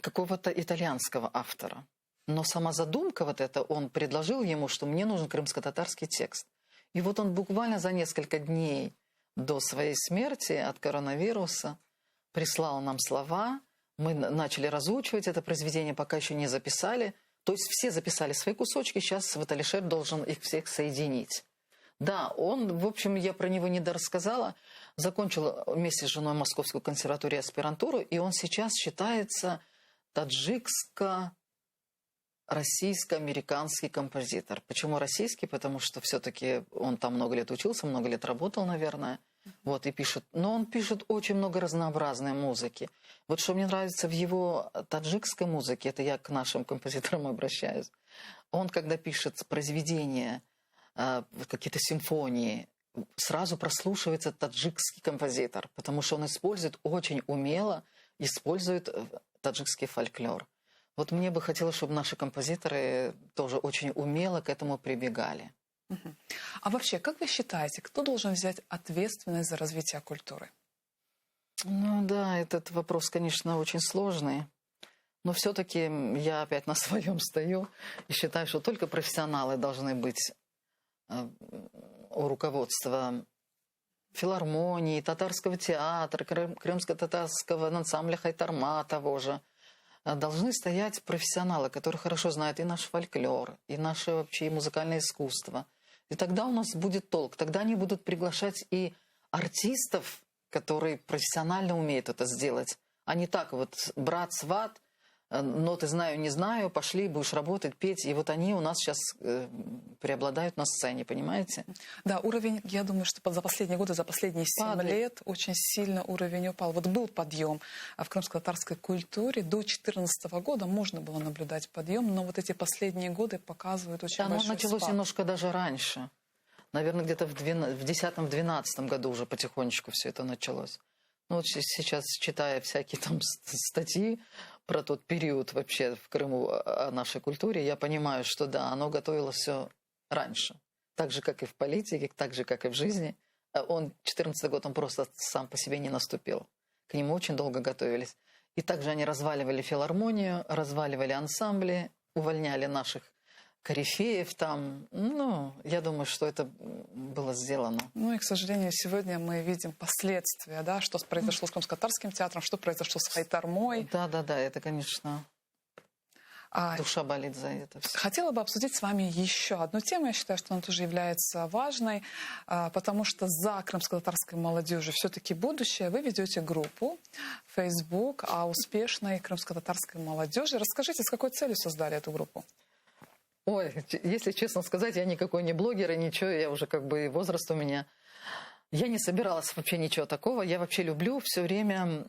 какого-то итальянского автора. Но сама задумка вот эта, он предложил ему, что мне нужен крымско-татарский текст. И вот он буквально за несколько дней до своей смерти от коронавируса прислал нам слова. Мы начали разучивать это произведение, пока еще не записали. То есть все записали свои кусочки, сейчас вот Алишер должен их всех соединить. Да, он, в общем, я про него недорассказала, закончил вместе с женой Московскую консерваторию аспирантуру, и он сейчас считается таджикско-российско-американский композитор. Почему российский? Потому что все-таки он там много лет учился, много лет работал, наверное. Вот, и пишет. Но он пишет очень много разнообразной музыки. Вот что мне нравится в его таджикской музыке, это я к нашим композиторам обращаюсь. Он, когда пишет произведения, какие-то симфонии, сразу прослушивается таджикский композитор, потому что он использует очень умело, использует таджикский фольклор. Вот мне бы хотелось, чтобы наши композиторы тоже очень умело к этому прибегали. А вообще, как вы считаете, кто должен взять ответственность за развитие культуры? Ну да, этот вопрос, конечно, очень сложный. Но все-таки я опять на своем стою и считаю, что только профессионалы должны быть у руководства филармонии, татарского театра, крымско-татарского ансамбля Хайтарма того же. Должны стоять профессионалы, которые хорошо знают и наш фольклор, и наше вообще музыкальное искусство. И тогда у нас будет толк. Тогда они будут приглашать и артистов, которые профессионально умеют это сделать. А не так вот брат, сват, ноты знаю, не знаю, пошли, будешь работать, петь. И вот они у нас сейчас преобладают на сцене, понимаете? Да, уровень, я думаю, что за последние годы, за последние 7 лет очень сильно уровень упал. Вот был подъем в крымско-татарской культуре. До 2014 года можно было наблюдать подъем, но вот эти последние годы показывают очень большой спад. Оно началось немножко даже раньше. Наверное, где-то в 2010-2012 году уже потихонечку все это началось. Ну, вот сейчас, читая всякие там статьи про тот период вообще в Крыму о нашей культуре, я понимаю, что да, оно готовилось все раньше. Так же, как и в политике, так же, как и в жизни. Он, 14-й год, он просто сам по себе не наступил. К нему очень долго готовились. И также они разваливали филармонию, разваливали ансамбли, увольняли наших корифеев там. Ну, я думаю, что это было сделано. Ну и, к сожалению, сегодня мы видим последствия, да, что произошло с Крымско-татарским театром, что произошло с Хайтармой. Да, это, конечно, душа болит за это все. Хотела бы обсудить с вами еще одну тему. Я считаю, что она тоже является важной, потому что за крымско-татарской молодежью все-таки будущее. Вы ведете группу Facebook о успешной крымско-татарской молодежи. Расскажите, с какой целью создали эту группу? Ой, если честно сказать, я никакой не блогер и ничего, я уже как бы возраст у меня. Я не собиралась вообще ничего такого. Я вообще люблю все время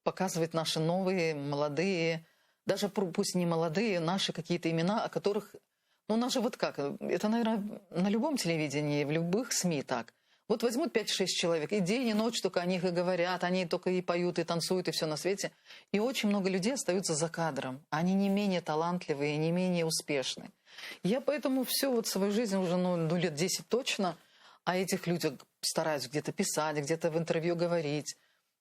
показывать наши новые, молодые, даже пусть не молодые, наши какие-то имена, о которых... Ну, у нас же вот как, это, наверное, на любом телевидении, в любых СМИ так. Вот возьмут 5-6 человек, и день, и ночь только о них и говорят, они только и поют, и танцуют, и все на свете. И очень много людей остаются за кадром. Они не менее талантливые, не менее успешные. Я поэтому всю вот свою жизнь уже лет 10 точно о этих людях стараюсь где-то писать, где-то в интервью говорить.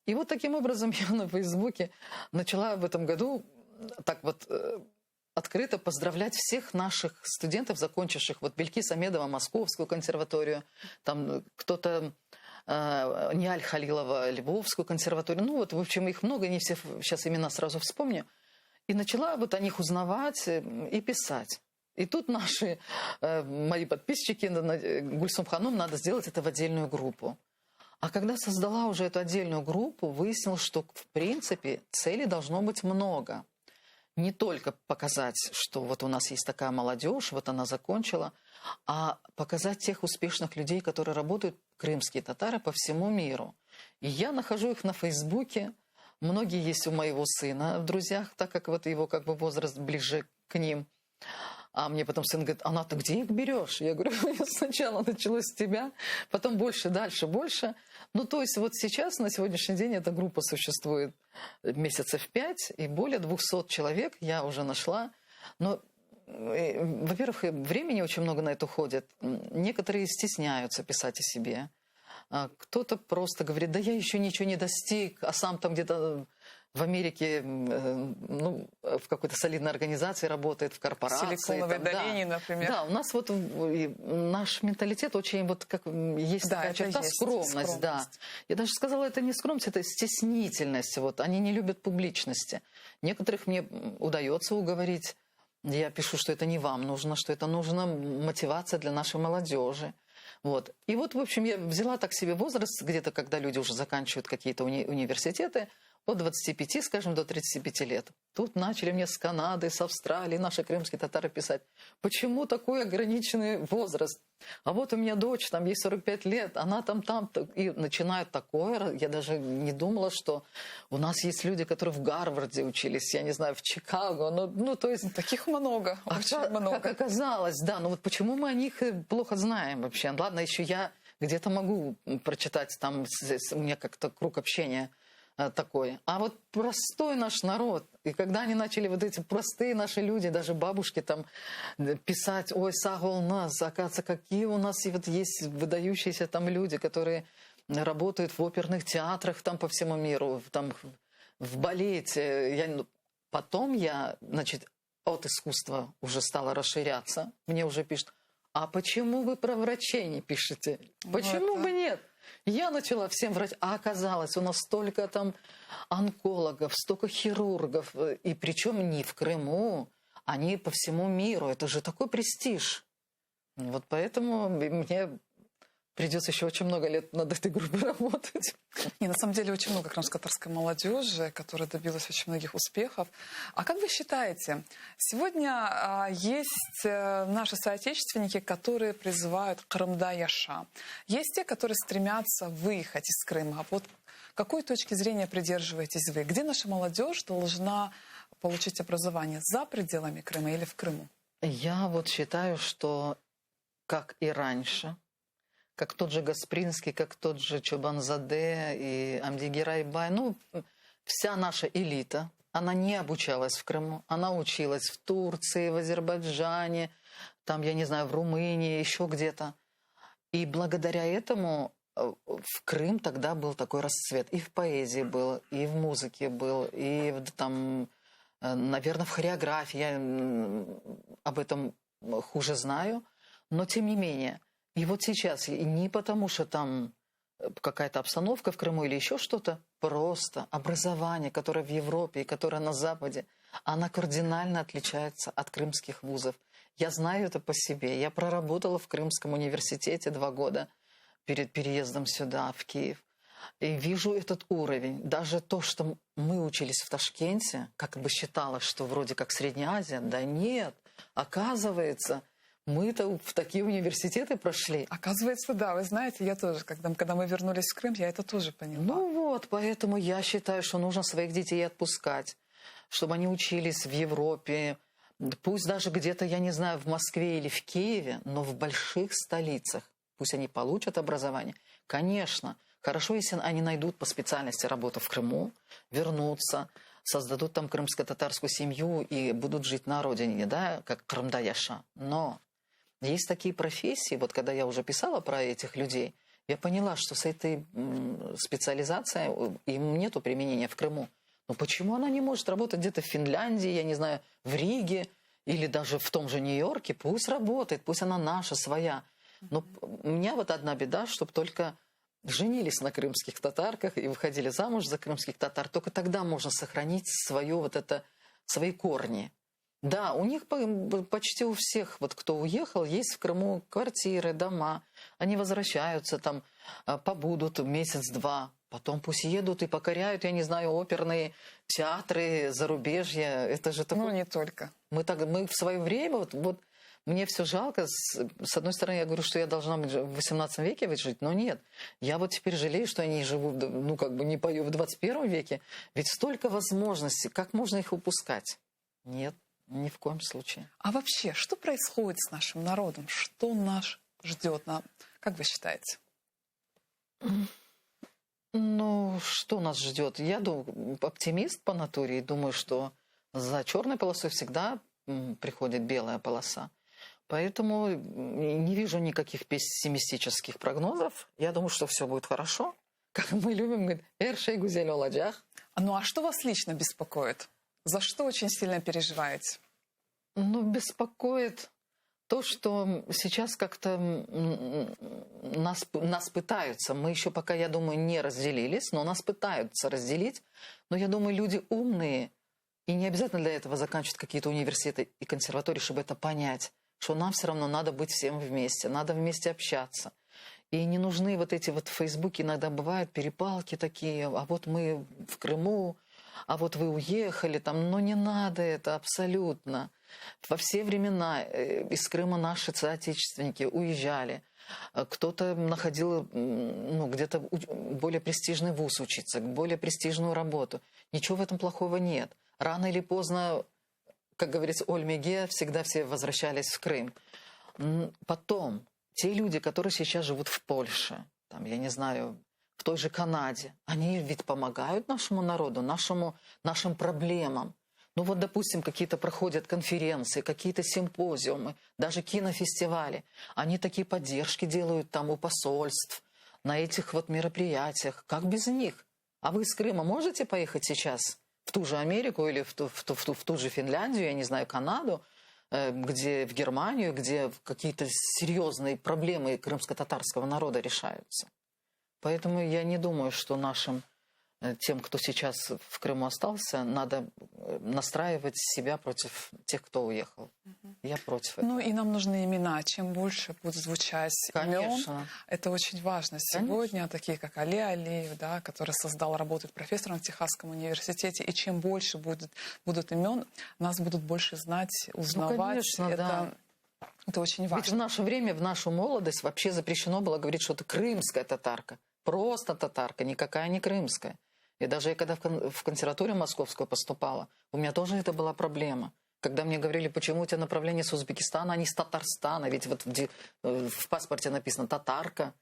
И вот таким образом я на Фейсбуке начала в этом году так вот открыто поздравлять всех наших студентов, закончивших вот Белькис Амедова Московскую консерваторию, там кто-то Ниаль Халилова Львовскую консерваторию. Ну вот, в общем, их много, не все сейчас имена сразу вспомню. И начала вот о них узнавать и писать. И тут наши, мои подписчики, Гульсум Ханум, надо сделать это в отдельную группу. А когда создала уже эту отдельную группу, выяснилось, что в принципе целей должно быть много. Не только показать, что вот у нас есть такая молодежь, вот она закончила, а показать тех успешных людей, которые работают, крымские татары, по всему миру. И я нахожу их на Фейсбуке. Многие есть у моего сына в друзьях, так как вот его как бы возраст ближе к ним. А мне потом сын говорит, Анна, ты где их берешь? Я говорю, сначала началось с тебя, потом больше, дальше, больше. Ну, то есть вот сейчас, на сегодняшний день, эта группа существует месяцев 5, и более 200 человек я уже нашла. Но, во-первых, времени очень много на это уходит. Некоторые стесняются писать о себе. Кто-то просто говорит, да я еще ничего не достиг, а сам там где-то в Америке ну, в какой-то солидной организации работает, в корпорации. Силиконовой там, долине, например. Да, у нас вот наш менталитет очень вот как есть Да, такая черта есть скромность, да. Я даже сказала, это не скромность, это стеснительность. Вот они не любят публичности. Некоторых мне удается уговорить. Я пишу, что это не вам нужно, что это нужна мотивация для нашей молодежи. Вот. И вот, в общем, я взяла так себе возраст, где-то, когда люди уже заканчивают какие-то университеты, от 25, скажем, до 35 лет. Тут начали мне с Канады, с Австралии, наши крымские татары писать, почему такой ограниченный возраст? А вот у меня дочь, там ей 45 лет, она там, и начинают такое. Я даже не думала, что у нас есть люди, которые в Гарварде учились, я не знаю, в Чикаго. Ну то есть... Таких много, очень много. Как оказалось, да. Но вот почему мы о них плохо знаем вообще? Ладно, еще я где-то могу прочитать, там у меня как-то круг общения такой. А вот простой наш народ, и когда они начали вот эти простые наши люди, даже бабушки там писать, ой, сагол нас, оказывается, какие у нас и вот есть выдающиеся там люди, которые работают в оперных театрах там по всему миру, там в балете. Потом я, значит, от искусства уже стала расширяться. Мне уже пишут, а почему вы про врачей не пишете? Почему бы нет? Я начала всем врать, а оказалось, у нас столько там онкологов, столько хирургов, и причем не в Крыму, они по всему миру. Это же такой престиж. Вот поэтому мне придется еще очень много лет над этой группой работать. И на самом деле очень много крымско-татарской молодежи, которая добилась очень многих успехов. А как вы считаете, сегодня есть наши соотечественники, которые призывают «Крымда яша». Есть те, которые стремятся выехать из Крыма. Вот какой точки зрения придерживаетесь вы? Где наша молодежь должна получить образование? За пределами Крыма или в Крыму? Я вот считаю, что как и раньше, как тот же Гаспринский, как тот же Чобанзаде и Амдигер Айбай. Ну, вся наша элита, она не обучалась в Крыму. Она училась в Турции, в Азербайджане, там, я не знаю, в Румынии, еще где-то. И благодаря этому в Крым тогда был такой расцвет. И в поэзии был, и в музыке был, и там, наверное, в хореографии. Я об этом хуже знаю. Но тем не менее... И вот сейчас, и не потому, что там какая-то обстановка в Крыму или еще что-то, просто образование, которое в Европе и которое на Западе, она кардинально отличается от крымских вузов. Я знаю это по себе. Я проработала в Крымском университете 2 года перед переездом сюда, в Киев. И вижу этот уровень. Даже то, что мы учились в Ташкенте, как бы считалось, что вроде как Средняя Азия, да нет, оказывается... Мы-то в такие университеты прошли. Оказывается, да, вы знаете, я тоже, когда мы вернулись в Крым, я это тоже поняла. Ну вот, поэтому я считаю, что нужно своих детей отпускать, чтобы они учились в Европе, пусть даже где-то, я не знаю, в Москве или в Киеве, но в больших столицах. Пусть они получат образование. Конечно, хорошо, если они найдут по специальности работу в Крыму, вернутся, создадут там крымско-татарскую семью и будут жить на родине, да, как Крымда яша. Но есть такие профессии, вот когда я уже писала про этих людей, я поняла, что с этой специализацией им нету применения в Крыму. Но почему она не может работать где-то в Финляндии, я не знаю, в Риге или даже в том же Нью-Йорке? Пусть работает, пусть она наша, своя. Но у меня вот одна беда, чтобы только женились на крымских татарках и выходили замуж за крымских татар. Только тогда можно сохранить свое вот это, свои корни. Да, у них почти у всех, вот кто уехал, есть в Крыму квартиры, дома. Они возвращаются там, побудут месяц-два. Потом пусть едут и покоряют, я не знаю, оперные театры, зарубежья. Это же такое... Ну, не только. Мы в свое время, вот мне все жалко. С одной стороны, я говорю, что я должна быть в 18 веке жить, но нет. Я вот теперь жалею, что я не живу, ну, как бы не пою в 21 веке. Ведь столько возможностей, как можно их упускать? Нет. Ни в коем случае. А вообще, что происходит с нашим народом? Что нас ждет? Как вы считаете? Ну, что нас ждет? Я оптимист по натуре и думаю, что за черной полосой всегда приходит белая полоса. Поэтому не вижу никаких пессимистических прогнозов. Я думаю, что все будет хорошо. как мы любим говорить, «Эршей гузель оладях». Ну а что вас лично беспокоит? За что очень сильно переживаете? Ну, беспокоит то, что сейчас как-то нас пытаются, мы еще пока, я думаю, не разделились, но нас пытаются разделить. Но я думаю, люди умные, и не обязательно для этого заканчивать какие-то университеты и консерватории, чтобы это понять, что нам все равно надо быть всем вместе, надо вместе общаться. И не нужны вот эти вот в Фейсбуке иногда бывают перепалки такие, а вот мы в Крыму, а вот вы уехали там, но не надо это абсолютно. Во все времена из Крыма наши соотечественники уезжали. Кто-то находил где-то более престижный вуз учиться, более престижную работу. Ничего в этом плохого нет. Рано или поздно, как говорится, Ольмеге, всегда все возвращались в Крым. Потом, те люди, которые сейчас живут в Польше, там, я не знаю, в той же Канаде, они ведь помогают нашему народу, нашим проблемам. Ну вот, допустим, какие-то проходят конференции, какие-то симпозиумы, даже кинофестивали. Они такие поддержки делают там у посольств, на этих вот мероприятиях. Как без них? А вы из Крыма можете поехать сейчас в ту же Америку или в ту же Финляндию, я не знаю, Канаду, где в Германию, где какие-то серьезные проблемы крымско-татарского народа решаются? Поэтому я не думаю, что тем, кто сейчас в Крыму остался, надо настраивать себя против тех, кто уехал. Я против этого. Ну и нам нужны имена. Чем больше будет звучать имен, это очень важно. Сегодня такие, как Али Алиев, да, который работает профессором в Техасском университете, и чем больше будут имен, нас будут больше знать, узнавать. Ну, конечно, да. Это очень важно. Ведь в наше время, в нашу молодость вообще запрещено было говорить, что это крымская татарка. Просто татарка, никакая не крымская. И даже я когда в консерваторию московскую поступала, у меня тоже это была проблема. Когда мне говорили, почему у тебя направление с Узбекистана, а не с Татарстана, ведь вот в паспорте написано «татарка».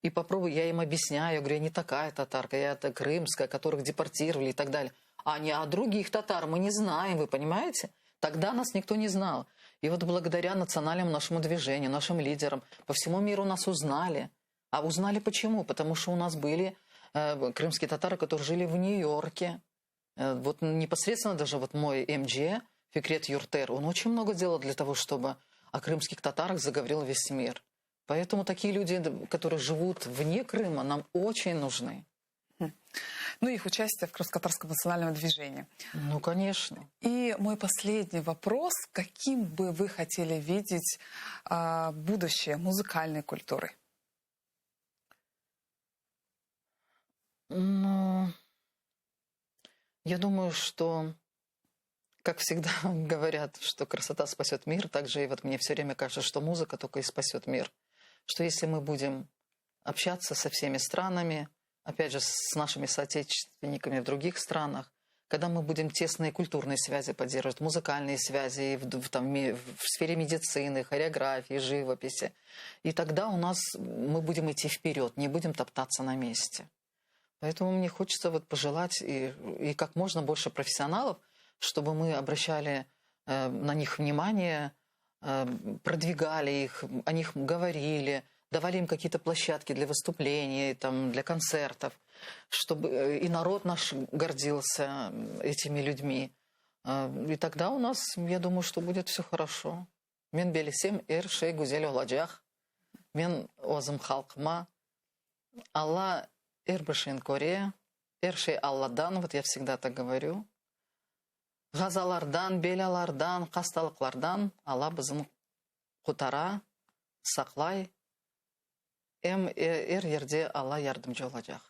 И попробуй, я им объясняю, я говорю, я не такая татарка, я это крымская, которых депортировали и так далее. А других татар мы не знаем, вы понимаете? Тогда нас никто не знал. И вот благодаря национальному нашему движению, нашим лидерам, по всему миру нас узнали. А узнали почему? Потому что у нас были крымские татары, которые жили в Нью-Йорке. Вот непосредственно даже вот мой МД, Фикрет Юртер, он очень много делал для того, чтобы о крымских татарах заговорил весь мир. Поэтому такие люди, которые живут вне Крыма, нам очень нужны. Ну, их участие в крымско-татарском национальном движении. Ну, конечно. И мой последний вопрос. Каким бы вы хотели видеть будущее музыкальной культуры? Ну, я думаю, что, как всегда говорят, что красота спасет мир, так же и вот мне все время кажется, что музыка только и спасет мир. Что если мы будем общаться со всеми странами, опять же, с нашими соотечественниками в других странах, когда мы будем тесные культурные связи поддерживать, музыкальные связи в сфере медицины, хореографии, живописи, и тогда мы будем идти вперед, не будем топтаться на месте. Поэтому мне хочется вот пожелать и как можно больше профессионалов, чтобы мы обращали на них внимание, продвигали их, о них говорили, давали им какие-то площадки для выступлений, для концертов, чтобы и народ наш гордился этими людьми. И тогда у нас, я думаю, что будет все хорошо. Мен белесем эршей гузель оладях, мен озым халкма, Алла Эрбашин Корея, Эршей Алладан, вот я всегда так говорю. Газалардан, белялардан, қасталықлардан, Алла бізін құтара, сақлай, ерде Алла ярдымчы olacak.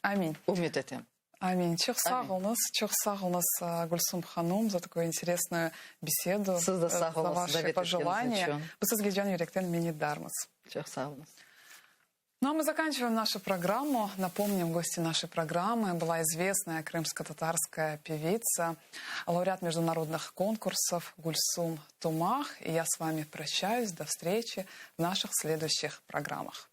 Аминь. Умет этим. Аминь. Çok sağ olunuz, Гульсум Ханум, за такую интересную беседу, за ваши пожелания. Біз сізге yürekten minnettarмыз. Çok sağ olunuz. Ну а мы заканчиваем нашу программу. Напомним, гостью нашей программы была известная крымско-татарская певица, лауреат международных конкурсов Гульсум Тумах. И я с вами прощаюсь. До встречи в наших следующих программах.